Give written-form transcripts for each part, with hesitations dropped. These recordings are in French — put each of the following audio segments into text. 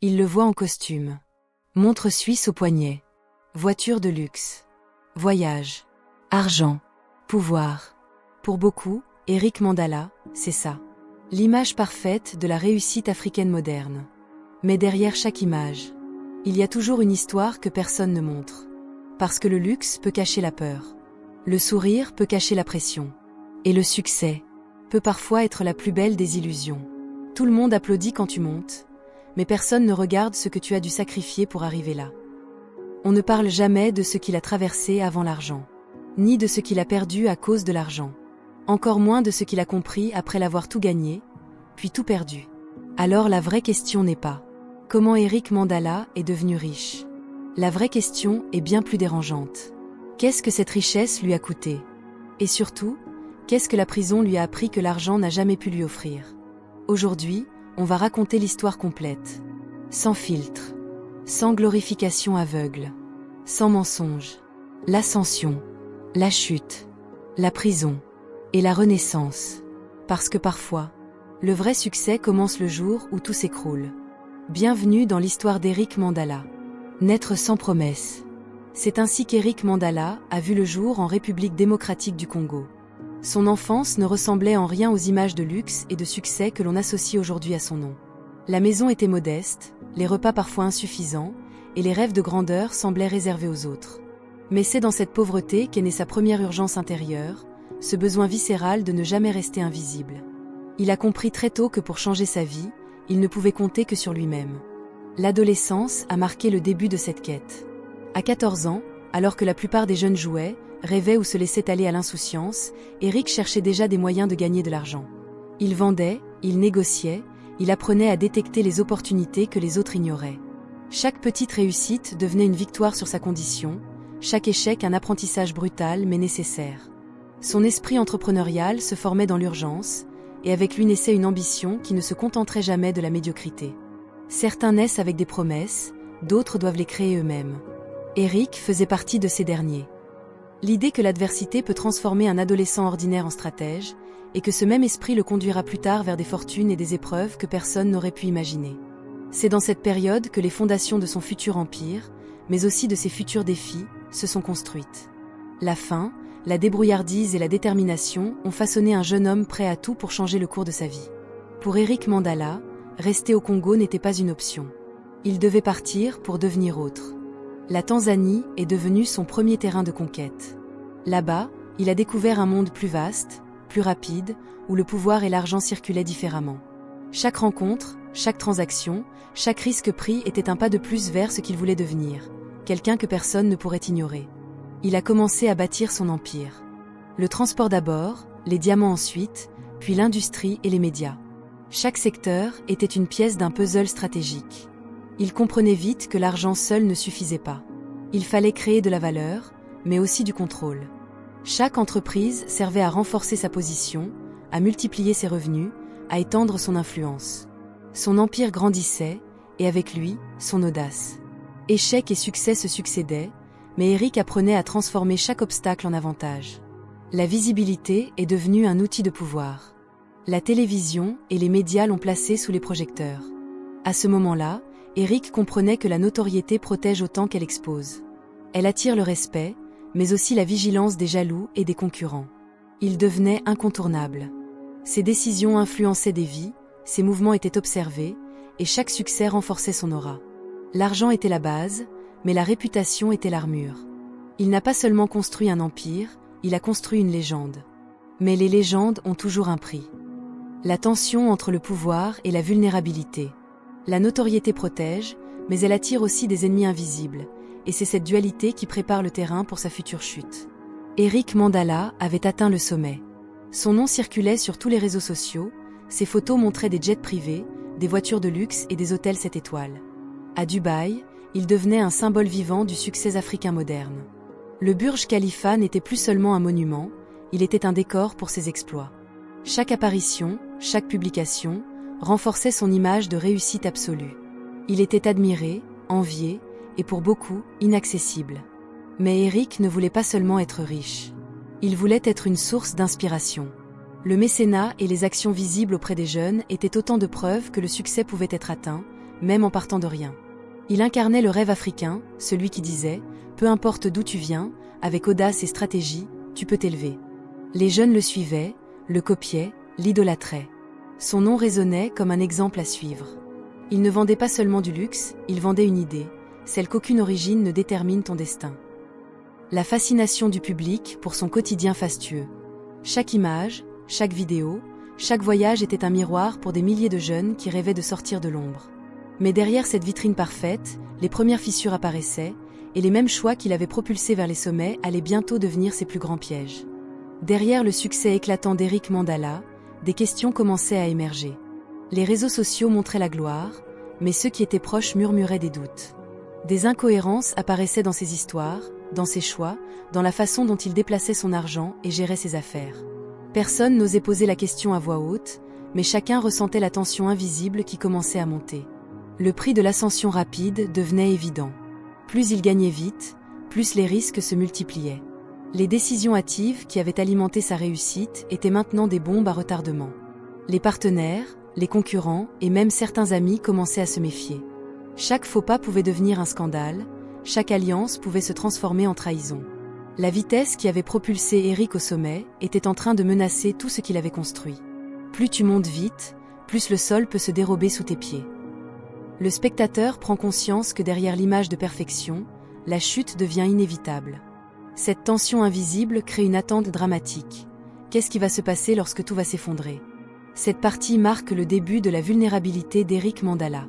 Il le voit en costume. Montre suisse au poignet. Voiture de luxe. Voyage. Argent. Pouvoir. Pour beaucoup, Eric Mandala, c'est ça. L'image parfaite de la réussite africaine moderne. Mais derrière chaque image, il y a toujours une histoire que personne ne montre. Parce que le luxe peut cacher la peur. Le sourire peut cacher la pression. Et le succès peut parfois être la plus belle des illusions. Tout le monde applaudit quand tu montes, mais personne ne regarde ce que tu as dû sacrifier pour arriver là. On ne parle jamais de ce qu'il a traversé avant l'argent, ni de ce qu'il a perdu à cause de l'argent. Encore moins de ce qu'il a compris après l'avoir tout gagné, puis tout perdu. Alors la vraie question n'est pas « Comment Eric Mandala est devenu riche ?» La vraie question est bien plus dérangeante. Qu'est-ce que cette richesse lui a coûté? Et surtout, qu'est-ce que la prison lui a appris que l'argent n'a jamais pu lui offrir? Aujourd'hui, on va raconter l'histoire complète. Sans filtre, sans glorification aveugle, sans mensonge. L'ascension, la chute, la prison et la renaissance. Parce que parfois, le vrai succès commence le jour où tout s'écroule. Bienvenue dans l'histoire d'Eric Mandala. Naître sans promesse. C'est ainsi qu'Eric Mandala a vu le jour en République démocratique du Congo. Son enfance ne ressemblait en rien aux images de luxe et de succès que l'on associe aujourd'hui à son nom. La maison était modeste, les repas parfois insuffisants, et les rêves de grandeur semblaient réservés aux autres. Mais c'est dans cette pauvreté qu'est née sa première urgence intérieure, ce besoin viscéral de ne jamais rester invisible. Il a compris très tôt que pour changer sa vie, il ne pouvait compter que sur lui-même. L'adolescence a marqué le début de cette quête. À 14 ans, alors que la plupart des jeunes jouaient, rêvaient ou se laissaient aller à l'insouciance, Eric cherchait déjà des moyens de gagner de l'argent. Il vendait, il négociait, il apprenait à détecter les opportunités que les autres ignoraient. Chaque petite réussite devenait une victoire sur sa condition, chaque échec un apprentissage brutal mais nécessaire. Son esprit entrepreneurial se formait dans l'urgence, et avec lui naissait une ambition qui ne se contenterait jamais de la médiocrité. Certains naissent avec des promesses, d'autres doivent les créer eux-mêmes. Eric faisait partie de ces derniers. L'idée que l'adversité peut transformer un adolescent ordinaire en stratège, et que ce même esprit le conduira plus tard vers des fortunes et des épreuves que personne n'aurait pu imaginer. C'est dans cette période que les fondations de son futur empire, mais aussi de ses futurs défis, se sont construites. La faim, la débrouillardise et la détermination ont façonné un jeune homme prêt à tout pour changer le cours de sa vie. Pour Eric Mandala, rester au Congo n'était pas une option. Il devait partir pour devenir autre. La Tanzanie est devenue son premier terrain de conquête. Là-bas, il a découvert un monde plus vaste, plus rapide, où le pouvoir et l'argent circulaient différemment. Chaque rencontre, chaque transaction, chaque risque pris était un pas de plus vers ce qu'il voulait devenir, quelqu'un que personne ne pourrait ignorer. Il a commencé à bâtir son empire. Le transport d'abord, les diamants ensuite, puis l'industrie et les médias. Chaque secteur était une pièce d'un puzzle stratégique. Il comprenait vite que l'argent seul ne suffisait pas. Il fallait créer de la valeur, mais aussi du contrôle. Chaque entreprise servait à renforcer sa position, à multiplier ses revenus, à étendre son influence. Son empire grandissait, et avec lui, son audace. Échecs et succès se succédaient, mais Eric apprenait à transformer chaque obstacle en avantage. La visibilité est devenue un outil de pouvoir. La télévision et les médias l'ont placé sous les projecteurs. À ce moment-là, Eric comprenait que la notoriété protège autant qu'elle expose. Elle attire le respect, mais aussi la vigilance des jaloux et des concurrents. Il devenait incontournable. Ses décisions influençaient des vies, ses mouvements étaient observés, et chaque succès renforçait son aura. L'argent était la base, mais la réputation était l'armure. Il n'a pas seulement construit un empire, il a construit une légende. Mais les légendes ont toujours un prix. La tension entre le pouvoir et la vulnérabilité. La notoriété protège, mais elle attire aussi des ennemis invisibles, et c'est cette dualité qui prépare le terrain pour sa future chute. Eric Mandala avait atteint le sommet. Son nom circulait sur tous les réseaux sociaux, ses photos montraient des jets privés, des voitures de luxe et des hôtels 7 étoiles. À Dubaï, il devenait un symbole vivant du succès africain moderne. Le Burj Khalifa n'était plus seulement un monument, il était un décor pour ses exploits. Chaque apparition, chaque publication, renforçait son image de réussite absolue. Il était admiré, envié, et pour beaucoup, inaccessible. Mais Eric ne voulait pas seulement être riche. Il voulait être une source d'inspiration. Le mécénat et les actions visibles auprès des jeunes étaient autant de preuves que le succès pouvait être atteint, même en partant de rien. Il incarnait le rêve africain, celui qui disait « Peu importe d'où tu viens, avec audace et stratégie, tu peux t'élever ». Les jeunes le suivaient, le copiaient, l'idolâtraient. Son nom résonnait comme un exemple à suivre. Il ne vendait pas seulement du luxe, il vendait une idée, celle qu'aucune origine ne détermine ton destin. La fascination du public pour son quotidien fastueux. Chaque image, chaque vidéo, chaque voyage était un miroir pour des milliers de jeunes qui rêvaient de sortir de l'ombre. Mais derrière cette vitrine parfaite, les premières fissures apparaissaient, et les mêmes choix qui l'avaient propulsé vers les sommets allaient bientôt devenir ses plus grands pièges. Derrière le succès éclatant d'Eric Mandala, des questions commençaient à émerger. Les réseaux sociaux montraient la gloire, mais ceux qui étaient proches murmuraient des doutes. Des incohérences apparaissaient dans ses histoires, dans ses choix, dans la façon dont il déplaçait son argent et gérait ses affaires. Personne n'osait poser la question à voix haute, mais chacun ressentait la tension invisible qui commençait à monter. Le prix de l'ascension rapide devenait évident. Plus il gagnait vite, plus les risques se multipliaient. Les décisions hâtives qui avaient alimenté sa réussite étaient maintenant des bombes à retardement. Les partenaires, les concurrents et même certains amis commençaient à se méfier. Chaque faux pas pouvait devenir un scandale, chaque alliance pouvait se transformer en trahison. La vitesse qui avait propulsé Eric au sommet était en train de menacer tout ce qu'il avait construit. Plus tu montes vite, plus le sol peut se dérober sous tes pieds. Le spectateur prend conscience que derrière l'image de perfection, la chute devient inévitable. Cette tension invisible crée une attente dramatique. Qu'est-ce qui va se passer lorsque tout va s'effondrer? Cette partie marque le début de la vulnérabilité d'Eric Mandala.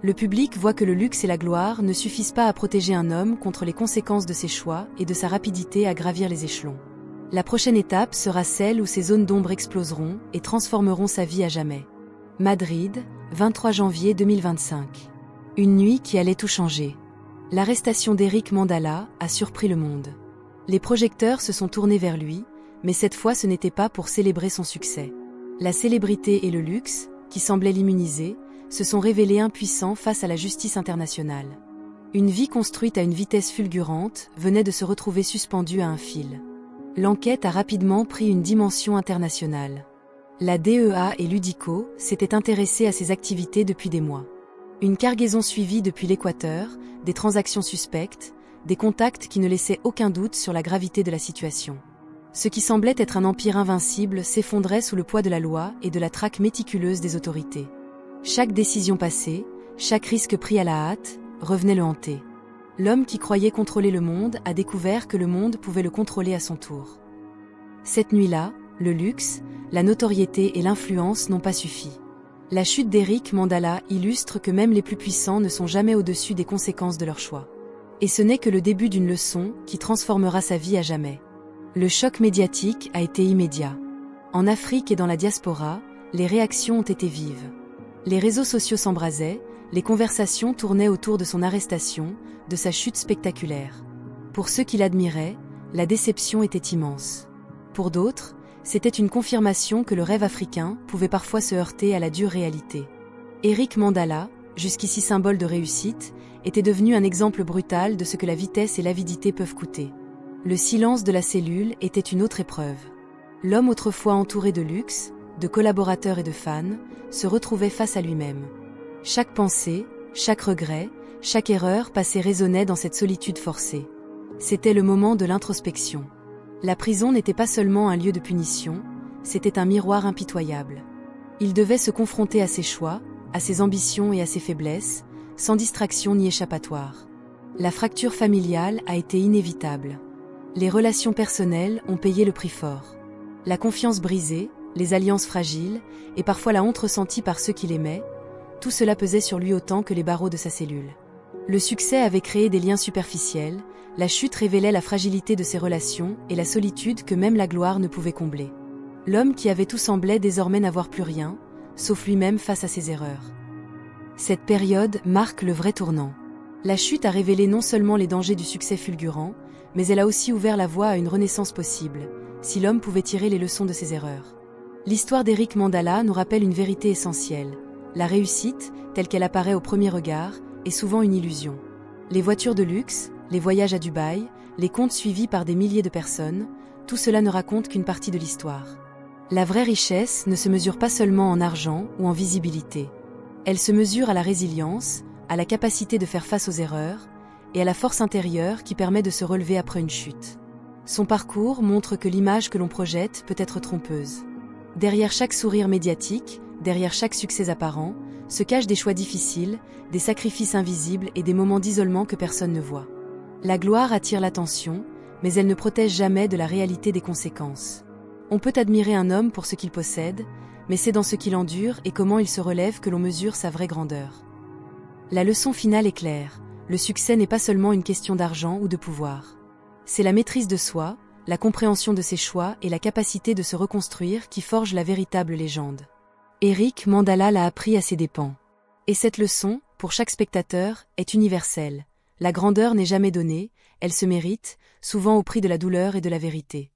Le public voit que le luxe et la gloire ne suffisent pas à protéger un homme contre les conséquences de ses choix et de sa rapidité à gravir les échelons. La prochaine étape sera celle où ces zones d'ombre exploseront et transformeront sa vie à jamais. Madrid, 23 janvier 2025. Une nuit qui allait tout changer. L'arrestation d'Eric Mandala a surpris le monde. Les projecteurs se sont tournés vers lui, mais cette fois ce n'était pas pour célébrer son succès. La célébrité et le luxe, qui semblaient l'immuniser, se sont révélés impuissants face à la justice internationale. Une vie construite à une vitesse fulgurante venait de se retrouver suspendue à un fil. L'enquête a rapidement pris une dimension internationale. La DEA et l'UDICO s'étaient intéressés à ses activités depuis des mois. Une cargaison suivie depuis l'Équateur, des transactions suspectes, des contacts qui ne laissaient aucun doute sur la gravité de la situation. Ce qui semblait être un empire invincible s'effondrait sous le poids de la loi et de la traque méticuleuse des autorités. Chaque décision passée, chaque risque pris à la hâte, revenait le hanter. L'homme qui croyait contrôler le monde a découvert que le monde pouvait le contrôler à son tour. Cette nuit-là, le luxe, la notoriété et l'influence n'ont pas suffi. La chute d'Eric Mandala illustre que même les plus puissants ne sont jamais au-dessus des conséquences de leurs choix. Et ce n'est que le début d'une leçon qui transformera sa vie à jamais. Le choc médiatique a été immédiat. En Afrique et dans la diaspora, les réactions ont été vives. Les réseaux sociaux s'embrasaient, les conversations tournaient autour de son arrestation, de sa chute spectaculaire. Pour ceux qui l'admiraient, la déception était immense. Pour d'autres, c'était une confirmation que le rêve africain pouvait parfois se heurter à la dure réalité. Eric Mandala, jusqu'ici symbole de réussite, était devenu un exemple brutal de ce que la vitesse et l'avidité peuvent coûter. Le silence de la cellule était une autre épreuve. L'homme autrefois entouré de luxe, de collaborateurs et de fans, se retrouvait face à lui-même. Chaque pensée, chaque regret, chaque erreur passée résonnait dans cette solitude forcée. C'était le moment de l'introspection. La prison n'était pas seulement un lieu de punition, c'était un miroir impitoyable. Il devait se confronter à ses choix, à ses ambitions et à ses faiblesses, sans distraction ni échappatoire. La fracture familiale a été inévitable. Les relations personnelles ont payé le prix fort. La confiance brisée, les alliances fragiles, et parfois la honte ressentie par ceux qui l'aimaient, tout cela pesait sur lui autant que les barreaux de sa cellule. Le succès avait créé des liens superficiels, la chute révélait la fragilité de ses relations et la solitude que même la gloire ne pouvait combler. L'homme qui avait tout semblait désormais n'avoir plus rien, sauf lui-même face à ses erreurs. Cette période marque le vrai tournant. La chute a révélé non seulement les dangers du succès fulgurant, mais elle a aussi ouvert la voie à une renaissance possible, si l'homme pouvait tirer les leçons de ses erreurs. L'histoire d'Eric Mandala nous rappelle une vérité essentielle. La réussite, telle qu'elle apparaît au premier regard, est souvent une illusion. Les voitures de luxe, les voyages à Dubaï, les comptes suivis par des milliers de personnes, tout cela ne raconte qu'une partie de l'histoire. La vraie richesse ne se mesure pas seulement en argent ou en visibilité. Elle se mesure à la résilience, à la capacité de faire face aux erreurs, et à la force intérieure qui permet de se relever après une chute. Son parcours montre que l'image que l'on projette peut être trompeuse. Derrière chaque sourire médiatique, derrière chaque succès apparent, se cachent des choix difficiles, des sacrifices invisibles et des moments d'isolement que personne ne voit. La gloire attire l'attention, mais elle ne protège jamais de la réalité des conséquences. On peut admirer un homme pour ce qu'il possède, mais c'est dans ce qu'il endure et comment il se relève que l'on mesure sa vraie grandeur. La leçon finale est claire, le succès n'est pas seulement une question d'argent ou de pouvoir. C'est la maîtrise de soi, la compréhension de ses choix et la capacité de se reconstruire qui forgent la véritable légende. Eric Mandala l'a appris à ses dépens. Et cette leçon, pour chaque spectateur, est universelle. La grandeur n'est jamais donnée, elle se mérite, souvent au prix de la douleur et de la vérité.